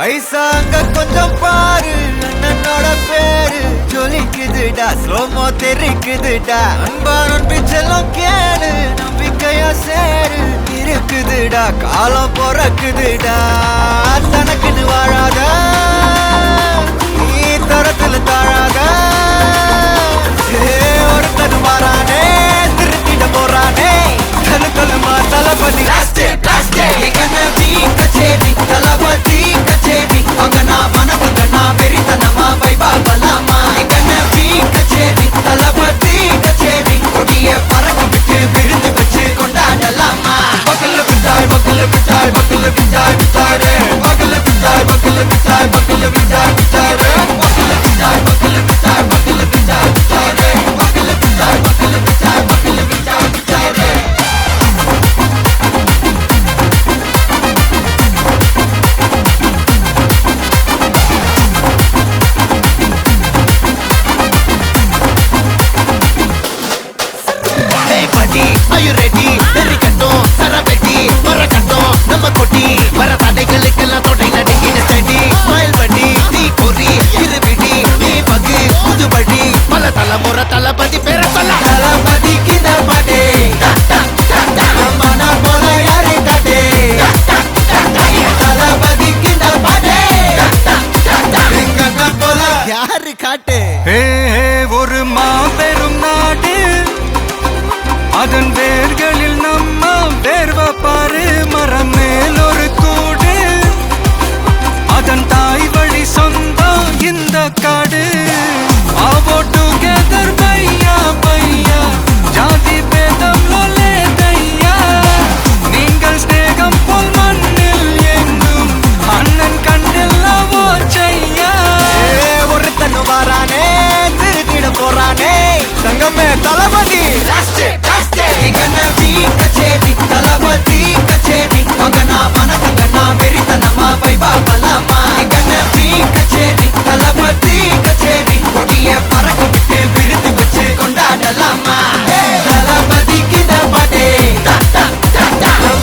ஐசா அங்க கொஞ்சம் பாரு, அண்ணனோட பேரு ஜொலிக்குதுடா, ஸ்லோமோ தெரிக்குதுடா, அன்பான பிச்செல்லாம் கேளு, நம்பிக்கையா சேரு இருக்குதுடா, காலம் பொறக்குதுடா, தனக்குன்னு வாழாத நீ தரத்துல தாழாத, ஒருத்தன் மாறானே திருத்திட போறானே, தனக்குள்ளமா தளபதி கச்சேரி தளபதி கச்சேரி அங்கனா வனவங்கனா வெறித்தனமா வைபா பலாமா கண்ணபி கச்சேரி தளபதி கச்சேரி கொடிய பறக்க விட்டு விருந்து வச்சு கொண்டாடலாமா பக்கல்ல விட்டாய் பக்கல்ல விட்டாய் பக்கல்ல விட்டாய் விட்டாரே பக்கல்ல விட்டாய் பக்கல்ல விட்டாய் பக்கல்ல விட்டாய் விட்டாரே பக்கல்ல விட்டாய் பக்கல்ல விட்டாய் பக்கல்ல விட்டாய் விட்டாரே பக்கல்ல விட்டாய் பக்கல்ல விட்டாய் பக்கல்ல விட்டாய் விட்டாரே Are you ready? Very கட்டும் சரவெட்டி வர கட்டும் நம்ம கொட்டி வர தடைகளுக்கெல்லாம் தொடை நடுங்கின செடி ஸ்மைல் பண்ணி தீ பொறி இருவிடி நீ பகு புதுபடி பல தலைமுறை தளபதி பேர சொல்ல தளபதிக்கு பாடே மன போல யாரே காட்டே தளபதிக்கு பாடே எங்க போல யாரு காட்டு ஒரு மாபெரும் நாடு அதன் வேர்களில் நம்ம வேர்வ பாரு மரம் மேல் ஒரு கூடு அதன் தாய் வழி சொந்தம் இந்த காடு ஆவோ டுகெதர் பையா பையா ஜாதி பேதம் லோலே தையா நீங்கள் ஸ்நேகம் போல் மண்ணில் எங்கும் அண்ணன் கண்ணில் ஓச்சையா ஒருத்தன் வாரானே திருத்திட போறானே தங்கமே தளபதி கண்ணபி கச்சேரி தளபதி கச்சேரி மகனா வனவங்கனா வெறித்தனமா வைபா பலாமா கண்ணபி கச்சேரி தளபதி கச்சேரி கொடிய பறக்க விட்டு விருந்து வச்சு கொண்டாடலாமா தளபதிக்கு பாட்டே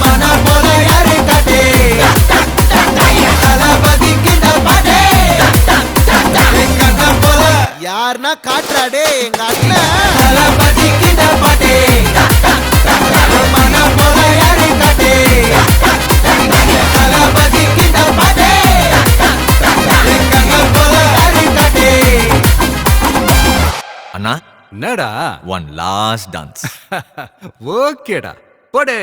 மன போல யாரு காட்டே தளபதிக்கு பாட்டே எங்க போல யாருன்னா காட்டுறாடே எங்க அண்ணன் தளபதிக்கு பாட்டே மன போல யாரு காட்டே தளபதிக்கு பாட்டே எங்க போல யாரு காட்டே அண்ணா என்னடா one last dance ஓகேடா போடே